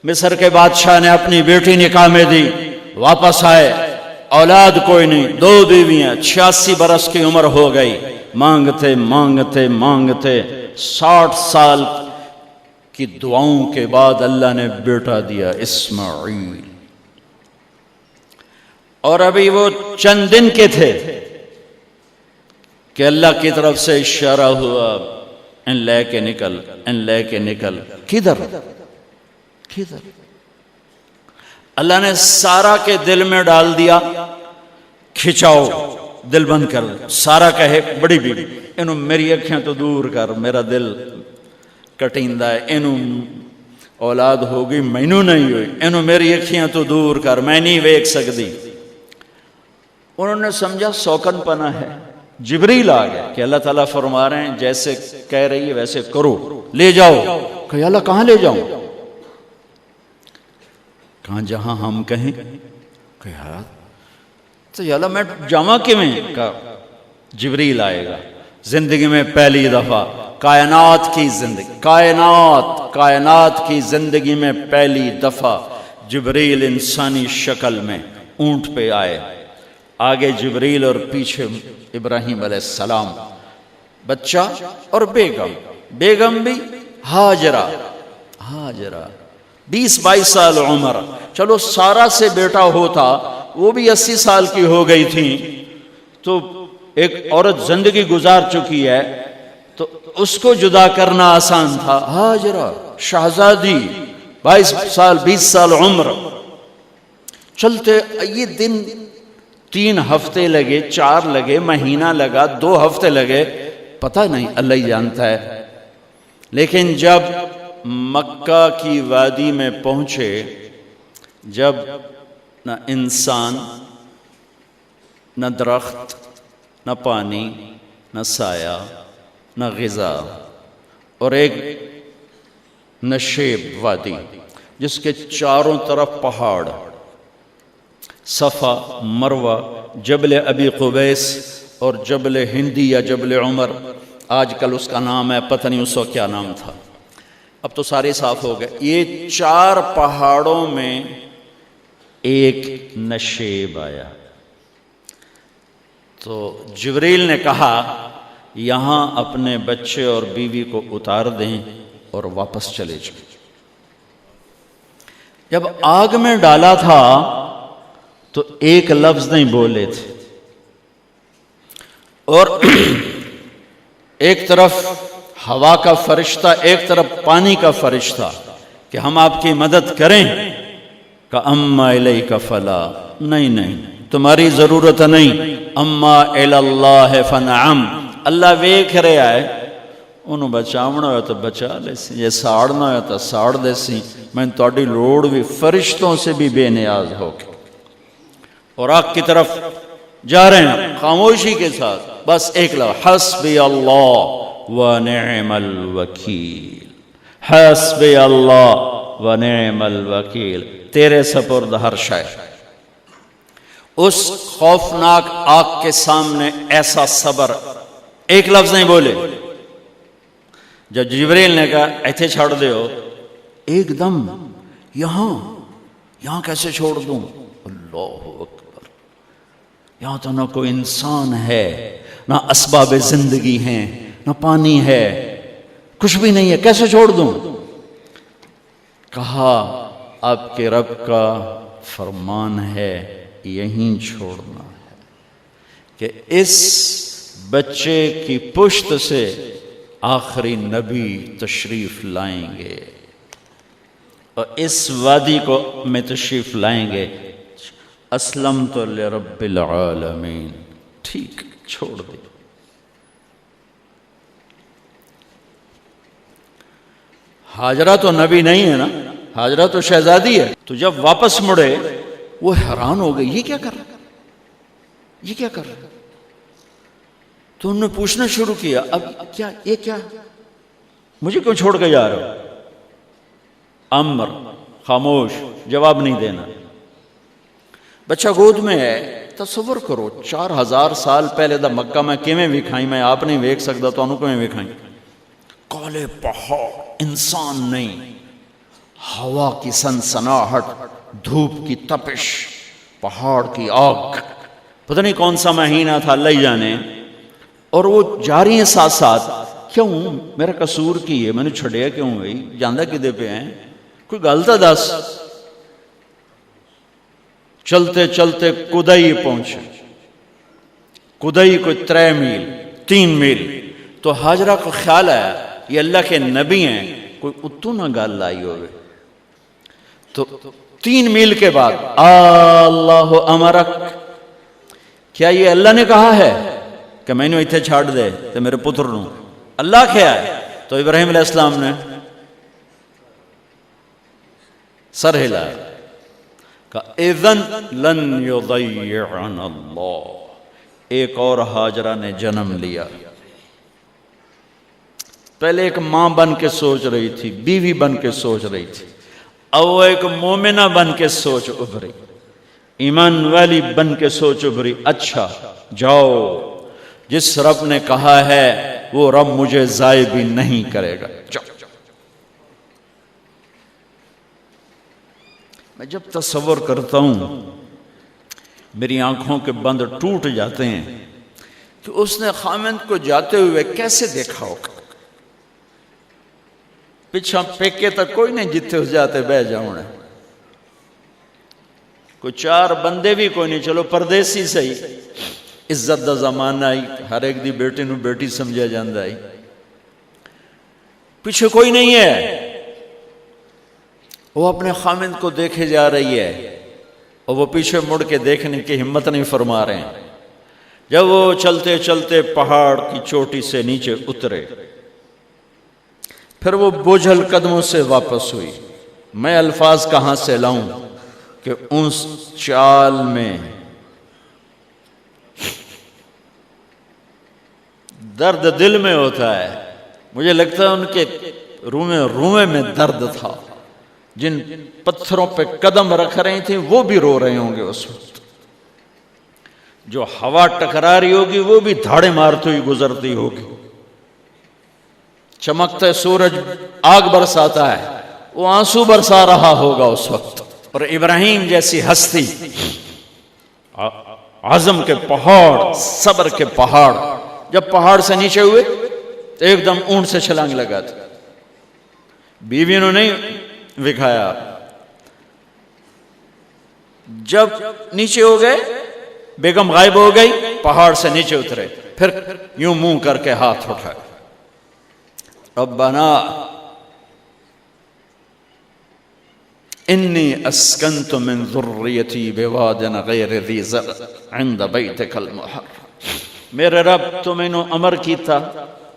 مصر کے بادشاہ نے اپنی بیٹی نکاح میں دی، واپس آئے، اولاد کوئی نہیں، 2 بیویاں، 86 برس کی عمر ہو گئی، مانگتے مانگتے مانگتے 60 سال کی دعاؤں کے بعد اللہ نے بیٹا دیا، اسماعیل۔ اور ابھی وہ چند دن کے تھے کہ اللہ کی طرف سے اشارہ ہوا، ان لے کے نکل، ان لے کے نکل۔ کدھر؟ اللہ نے سارا کے دل میں ڈال دیا، کھچاؤ، دل بند کر۔ سارا کہے بڑی بیوی، انہوں میری اکھیاں تو دور کر، میرا دل کٹیندہ ہے، انہوں اولاد ہوگی مینوں نہیں ہوئی، انہوں میری اکھیاں تو دور کر، میں نہیں ویکھ سکتی۔ انہوں نے سمجھا سوکن پنا ہے۔ جبریل آ گیا کہ اللہ تعالیٰ فرما رہے ہیں جیسے کہہ رہی ہے ویسے کرو، لے جاؤ۔ کہ اللہ کہاں لے جاؤں؟ کہاں جہاں ہم کہیں۔ کہ یار تو یا اللہ میں جاواں کیویں؟ کہا جبریل آئے گا زندگی میں پہلی دفعہ، کائنات کی زندگی میں پہلی دفعہ جبریل انسانی شکل میں اونٹ پہ آئے، آگے جبریل اور پیچھے ابراہیم علیہ السلام، بچہ اور بیگم بھی ہاجرہ 20-22 سال عمر۔ چلو سارا سے بیٹا ہوتا، وہ بھی 80 سال کی ہو گئی تھی، تو ایک عورت زندگی گزار چکی ہے تو اس کو جدا کرنا آسان تھا۔ ہاجرہ شہزادی 22 سال 20 سال عمر، چلتے یہ دن 3 ہفتے لگے، 4 لگے، مہینہ لگا، 2 ہفتے لگے، پتہ نہیں، اللہ ہی جانتا ہے۔ لیکن جب مکہ کی وادی میں پہنچے، جب نہ انسان، نہ درخت، نہ پانی، نہ سایہ، نہ غذا، اور ایک نشیب وادی جس کے چاروں طرف پہاڑ، صفا، مروہ، جبل ابی قبیس اور جبل ہندی یا جبل عمر، آج کل اس کا نام ہے، پتہ نہیں اس وقت کیا نام تھا، اب تو سارے صاف ہو گئے۔ یہ 4 پہاڑوں میں ایک نشیب آیا، تو جبریل نے کہا یہاں اپنے بچے اور بیوی کو اتار دیں اور واپس چلے جائیں۔ جب آگ میں ڈالا تھا تو ایک لفظ نہیں بولے تھے، اور ایک طرف ہوا کا فرشتہ، ایک طرف پانی کا فرشتہ کہ ہم آپ کی مدد کریں، کہ اما الیک فلا، نہیں تمہاری ضرورت نہیں، اما اللہ فنعم، اللہ ویکھ رہا ہے، انہوں بچاونا ہویا تو بچا لے سی، یہ ساڑنا ہویا تو ساڑ دے سی، میں تہاڈی لوڑ بھی فرشتوں سے بھی بے نیاز ہو کے۔ اور آگ کی طرف جا رہے ہیں خاموشی کے ساتھ، بس ایک لفظ، حسبی اللہ ونعم الوکیل، حسبی اللہ ونعم الوکیل، تیرے سپرد ہر شے۔ اس خوفناک آگ کے سامنے ایسا صبر، ایک لفظ نہیں بولے۔ جب جبریل نے کہا ایتھے چھوڑ دے ہو، ایک دم یہاں کیسے چھوڑ دوں؟ اللہ اکبر، یہاں تو نہ کوئی انسان ہے، نہ اسباب زندگی ہیں، نہ پانی ہے، کچھ بھی نہیں ہے، کیسے چھوڑ دوں؟ کہا آپ کے رب کا فرمان ہے یہیں چھوڑنا ہے، کہ اس بچے کی پشت سے آخری نبی تشریف لائیں گے اور اس وادی کو میں تشریف لائیں گے۔ اسلمت لرب العالمین، ٹھیک چھوڑ دے۔ ہاجرہ تو نبی نہیں ہے نا، ہاجرہ تو شہزادی ہے۔ تو جب واپس مڑے وہ حیران ہو گئی، یہ کیا کر رہا، یہ کیا کر رہا؟ تو انہوں نے پوچھنا شروع کیا، اب کیا، یہ کیا، مجھے کیوں چھوڑ کے جا رہا ہو؟ امر، خاموش، جواب نہیں دینا۔ بچہ گود میں ہے، تصور کرو 4000 سال پہلے دا مکہ میں کیویں وکھائی، میں آپ نہیں ویکھ سکدا تو انہوں کیویں وکھائی؟ کالے پہاڑ، انسان نہیں، ہوا کی سنسناہٹ، دھوپ کی تپش، پہاڑ کی آگ، پتہ نہیں کون سا مہینہ تھا اللہ ہی جانے، اور وہ جاری ہیں ساتھ ساتھ. کیوں میرا قصور کی ہے، میں نے چھڑیا کیوں بھائی، جاندہ کدے پہ ہیں، کوئی گل تو دس. چلتے چلتے کدئی پہنچے. کدئی کوئی 3 میل 3 میل. تو ہاجرہ کو خیال آیا یہ اللہ کے نبی ہیں، کوئی اتو نہ گل لائی ہوئے. تو 3 میل کے بعد اللہ امرک، کیا یہ اللہ نے کہا ہے کہ میں نے اتنے چھاڑ دے تو میرے پتر نوں؟ اللہ کیا ہے؟ تو ابراہیم علیہ السلام نے سر ہلایا کہ اذن لن یضیعنا اللہ. ایک اور ہاجرہ نے جنم لیا. پہلے ایک ماں بن کے سوچ رہی تھی، بیوی بن کے سوچ رہی تھی، اب وہ ایک مومنہ بن کے سوچ ابھری، ایمان والی بن کے سوچ ابھری. اچھا جاؤ، جس رب نے کہا ہے وہ رب مجھے ضائع بھی نہیں کرے گا. جاؤ. میں جب تصور کرتا ہوں میری آنکھوں کے بند ٹوٹ جاتے ہیں کہ اس نے خامند کو جاتے ہوئے کیسے دیکھا ہوگا. پچھا پیکے تک کوئی نہیں جتھے اس جاتے بہ جاؤں، کوئی 4 بندے بھی کوئی نہیں، چلو پردیسی صحیح، عزت دا زمانہ آئی، ہر ایک دی بیٹی نو بیٹی سمجھا جاندہ آئی، پیچھے کوئی نہیں ہے. وہ اپنے خامند کو دیکھے جا رہی ہے اور وہ پیچھے مڑ کے دیکھنے کی ہمت نہیں فرما رہے ہیں. جب وہ چلتے چلتے پہاڑ کی چوٹی سے نیچے اترے، پھر وہ بوجھل قدموں سے واپس ہوئی. میں الفاظ کہاں سے لاؤں کہ اس چال میں درد دل میں ہوتا ہے. مجھے لگتا ہے ان کے رومے میں درد تھا. جن پتھروں پہ قدم رکھ رہی تھیں وہ بھی رو رہے ہوں گے اس وقت. جو ہوا ٹکرا رہی ہوگی وہ بھی دھاڑے مارتی ہوئی گزرتی ہوگی. چمکتے سورج آگ برساتا ہے، وہ آنسو برسا رہا ہوگا اس وقت. اور ابراہیم جیسی ہستی، عزم کے پہاڑ، صبر کے پہاڑ، جب پہاڑ سے نیچے ہوئے تو ایک دم اونٹ سے چھلانگ لگا تھا. بیوی نے نہیں دکھایا. جب نیچے ہو گئے، بیگم غائب ہو گئی، پہاڑ سے نیچے اترے، پھر یوں منہ کر کے ہاتھ اٹھائے، ربنا انی اسکنت من ذریتی بواد غیر ذی زرع عند بیتک المحرم. میرے رب تو میں نے امر کیتا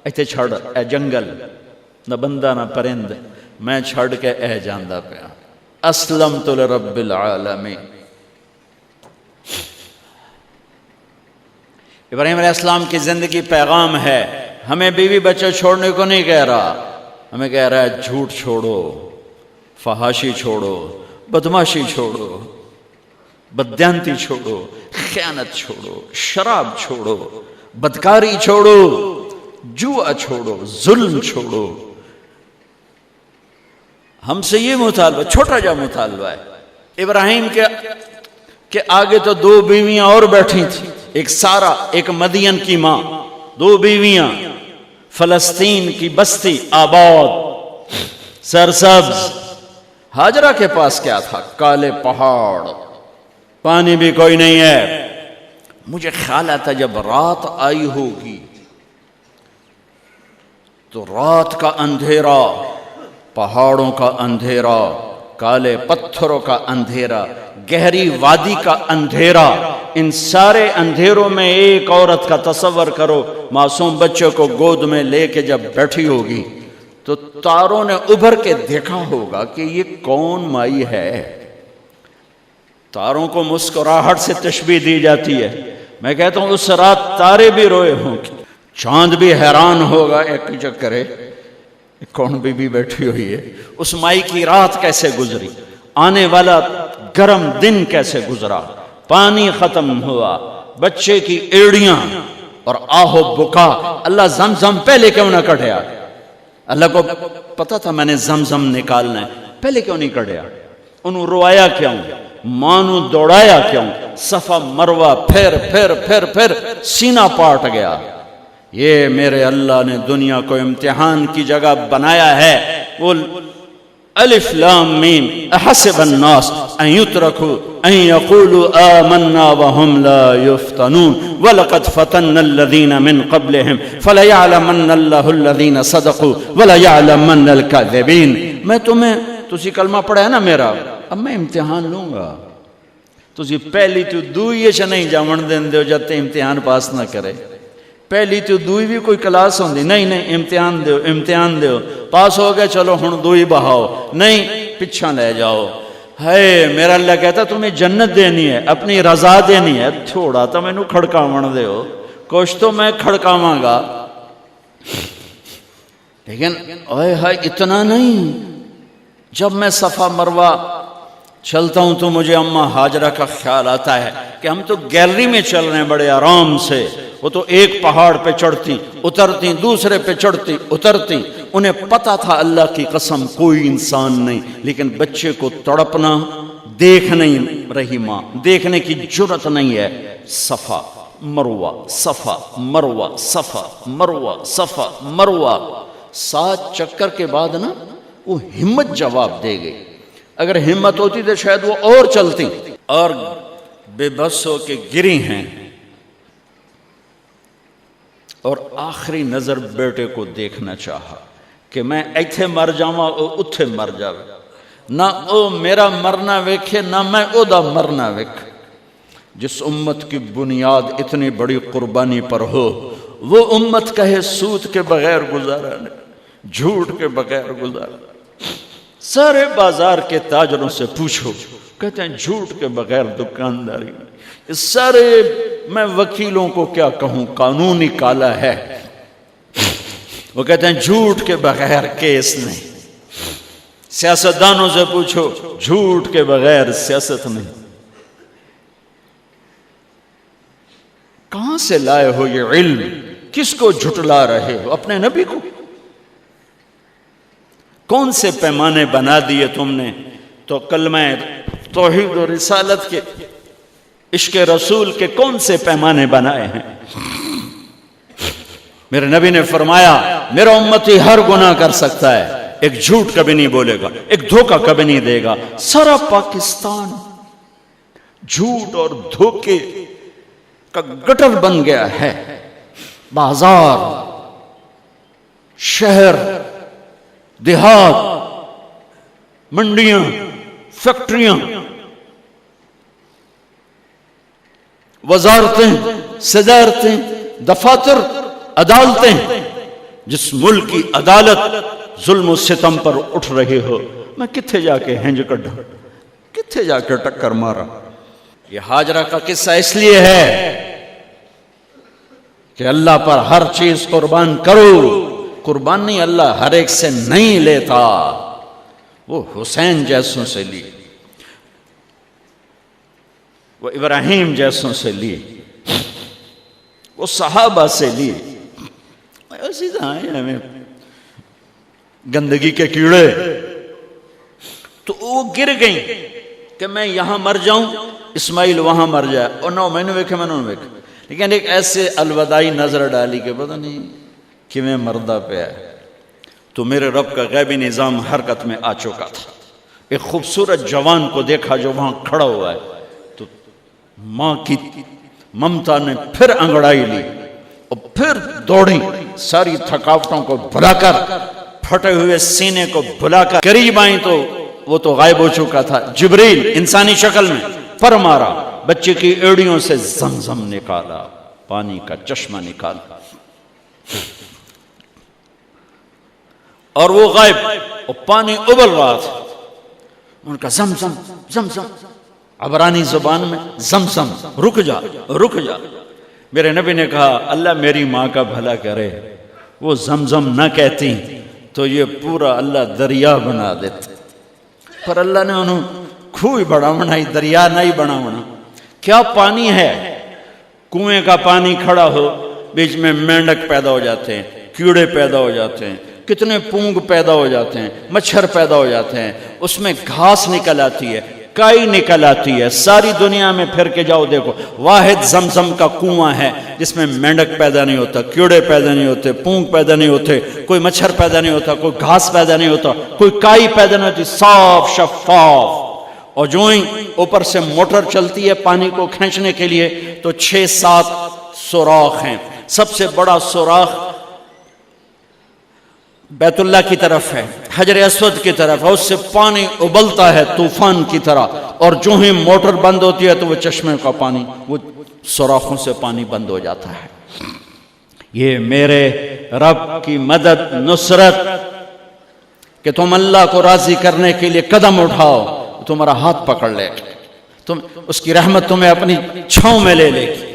ایتھے چھڑ، اے جنگل، نہ بندہ نہ پرند، میں چھڑ کے اے جاندہ پیا. اسلمت لرب العالمین. ابراہیم علیہ السلام کی زندگی پیغام ہے. ہمیں بیوی بچے چھوڑنے کو نہیں کہہ رہا، ہمیں کہہ رہا ہے جھوٹ چھوڑو، فحاشی چھوڑو، بدماشی چھوڑو، بددیانتی چھوڑو، خیانت چھوڑو، شراب چھوڑو، بدکاری چھوڑو، جوا چھوڑو، ظلم چھوڑو. ہم سے یہ مطالبہ، چھوٹا جا مطالبہ ہے. ابراہیم کے آگے تو 2 بیویاں اور بیٹھی تھیں، ایک سارا، ایک مدین کی ماں، 2 بیویاں. فلسطین کی بستی آباد، سرسبز. ہاجرہ کے پاس کیا تھا؟ کالے پہاڑ، پانی بھی کوئی نہیں ہے. مجھے خیال آتا جب رات آئی ہوگی تو رات کا اندھیرا، پہاڑوں کا اندھیرا، کالے پتھروں کا اندھیرا، گہری وادی کا اندھیرا، ان سارے اندھیروں میں ایک عورت کا تصور کرو، معصوم بچے کو گود میں لے کے جب بیٹھی ہوگی تو تاروں نے ابھر کے دیکھا ہوگا کہ یہ کون مائی ہے. تاروں کو مسکراہٹ سے تشبیہ دی جاتی ہے. میں کہتا ہوں اس رات تارے بھی روئے ہوں گے، چاند بھی حیران ہوگا، ایک چکرے کون بی بی بیٹھی ہوئی ہے. اس مائی کی رات کیسے گزری، آنے والا گرم دن کیسے گزرا، پانی ختم ہوا، بچے کی ایڑیاں اور آہو بکا. اللہ زمزم پہلے کیوں نہ کٹیا؟ اللہ کو پتا تھا میں نے زمزم نکالنا ہے. پہلے کیوں نہیں کڑیا؟ انہوں روایا کیوں؟ مانو دوڑایا کیوں؟ صفا مروہ پھر پھر پھر پھر سینہ پاٹ گیا۔ یہ میرے اللہ نے دنیا کو امتحان کی جگہ بنایا ہے۔ وہ الف لام میم احسب الناس ان يتركوا ان يقولوا آمنا وهم لا يفتنون ولقد فتنا الذين من قبلهم فليعلمن الله الذين صدقوا وليعلمن الكاذبين۔ میں تسی کلمہ پڑھا ہے نا میرا، اب میں امتحان لوں گا۔ تسی پہلی تو دوئی چ نہیں جاون دین دیو جب تے امتحان پاس نہ کرے۔ پہلی تو دوئی بھی کوئی کلاس ہوندی نہیں، نہیں امتحان دیو امتحان دیو، پاس ہو گئے چلو ہن دوئی بہاؤ، نہیں پچھا لے جاؤ۔ ہے میرا اللہ کہتا تمہیں جنت دینی ہے، اپنی رضا دینی ہے، تھوڑا تو میں نو کھڑکاون دیو، کچھ تو میں کھڑکاواں گا، لیکن اوئے ہائے اتنا نہیں۔ جب میں صفا مروہ چلتا ہوں تو مجھے اماں ہاجرہ کا خیال آتا ہے کہ ہم تو گیلری میں چل رہے ہیں بڑے آرام سے، وہ تو ایک پہاڑ پہ چڑھتی اترتی، دوسرے پہ چڑھتی اترتی، انہیں پتا تھا اللہ کی قسم کوئی انسان نہیں، لیکن بچے کو تڑپنا دیکھ نہیں رہی ماں، دیکھنے کی جرت نہیں ہے۔ صفا مروہ صفا مروہ صفا مروہ صفا مروہ، 7 چکر کے بعد نا وہ ہمت جواب دے گئی۔ اگر ہمت ہوتی تو شاید وہ اور چلتی، اور بے بس ہو کے گری ہیں، اور آخری نظر بیٹے کو دیکھنا چاہا کہ میں ایتھے مر جاواں او اتھے مر جاوے، نہ او میرا مرنا ویکھے نہ میں او دا مرنا ویکھ۔ جس امت کی بنیاد اتنی بڑی قربانی پر ہو، وہ امت کہے سود کے بغیر گزارا نہیں، جھوٹ کے بغیر گزارا۔ سارے بازار کے تاجروں سے پوچھو، کہتے ہیں جھوٹ کے بغیر دکانداری نہیں۔ اس سارے میں وکیلوں کو کیا کہوں، قانونی کالا ہے، وہ کہتے ہیں جھوٹ کے بغیر کیس نہیں۔ سیاستدانوں سے پوچھو، جھوٹ کے بغیر سیاست نہیں۔ کہاں سے لائے ہو یہ علم؟ کس کو جھٹلا رہے ہو؟ اپنے نبی کو؟ کون سے پیمانے بنا دیے تم نے؟ تو کلمہ توحید و رسالت کے، عشق رسول کے کون سے پیمانے بنائے ہیں؟ میرے نبی نے فرمایا میرا امتی ہر گناہ کر سکتا ہے، ایک جھوٹ کبھی نہیں بولے گا، ایک دھوکہ کبھی نہیں دے گا۔ سارا پاکستان جھوٹ اور دھوکے کا گٹر بن گیا ہے۔ بازار، شہر، دیہات، منڈیاں، فیکٹریاں، وزارتیں، صدارتیں، دفاتر، عدالتیں، جس ملک کی عدالت ظلم و ستم پر اٹھ رہے ہو، میں کتھے جا کے ہنج کڈھا، کتھے جا کے ٹکر مارا۔ یہ ہاجرہ کا قصہ اس لیے ہے کہ اللہ پر ہر چیز قربان کرو۔ قربان نہیں، اللہ ہر ایک سے نہیں لیتا، وہ حسین جیسوں سے لی، وہ ابراہیم جیسوں سے لی، وہ صحابہ سے لی۔ ایسی طرح ہمیں گندگی کے کیڑے، تو وہ گر گئیں کہ میں یہاں مر جاؤں، اسماعیل وہاں مر جائے، اور نو میں نے ویکھے میں نے ویکھے، لیکن ایک ایسے الوداعی نظر ڈالی کہ پتہ نہیں کہ میں مردہ پہ ہے۔ تو میرے رب کا غیبی نظام حرکت میں آ چکا تھا۔ ایک خوبصورت جوان کو دیکھا جو وہاں کھڑا ہوا ہے، تو ماں کی ممتا نے پھر انگڑائی لی اور پھر دوڑی، ساری تھکاوٹوں کو بھلا کر، پھٹے ہوئے سینے کو بھلا کر قریب آئیں تو وہ تو غائب ہو چکا تھا۔ جبریل انسانی شکل میں پر مارا، بچے کی ایڑیوں سے زمزم نکالا، پانی کا چشمہ نکالا، اور وہ غائب، اور پانی ابل رہا تھا۔ ان کا زمزم زمزم، عبرانی زبان میں زمزم، رک جا رک جا۔ میرے نبی نے کہا اللہ میری ماں کا بھلا کرے، وہ زمزم نہ کہتی تو یہ پورا اللہ دریا بنا دیتے، پر اللہ نے انہوں کھوئی بڑا بنائی، دریا نہیں بنا بنا۔ کیا پانی ہے؟ کنویں کا پانی کھڑا ہو، بیچ میں مینڈک پیدا ہو جاتے ہیں، کیڑے پیدا ہو جاتے ہیں، کتنے پونگ پیدا ہو جاتے ہیں، مچھر پیدا ہو جاتے ہیں، اس میں گھاس نکل آتی ہے، کائی نکل آتی ہے، ساری دنیا میں پھر کے جاؤ دیکھو، واحد زمزم کا کنواں ہے جس میں مینڈک پیدا نہیں ہوتا، کیڑے پیدا نہیں ہوتے، پونگ پیدا نہیں ہوتے، کوئی مچھر پیدا نہیں ہوتا، کوئی گھاس پیدا نہیں ہوتا، کوئی کائی پیدا نہیں ہوتی، صاف شفاف. اور جو ہی اوپر سے موٹر چلتی ہے پانی کو کھینچنے کے لیے تو 6-7 سوراخ ہیں. سب سے بڑا سوراخ بیت اللہ کی طرف ہے، حجر اسود کی طرف ہے، اس سے پانی ابلتا ہے طوفان کی طرح، اور جو ہی موٹر بند ہوتی ہے تو وہ چشمے کا پانی، وہ سوراخوں سے پانی بند ہو جاتا ہے. یہ میرے رب کی مدد، نصرت، کہ تم اللہ کو راضی کرنے کے لیے قدم اٹھاؤ، تمہارا ہاتھ پکڑ لے، تم اس کی رحمت تمہیں اپنی چھاؤں میں لے لے گی.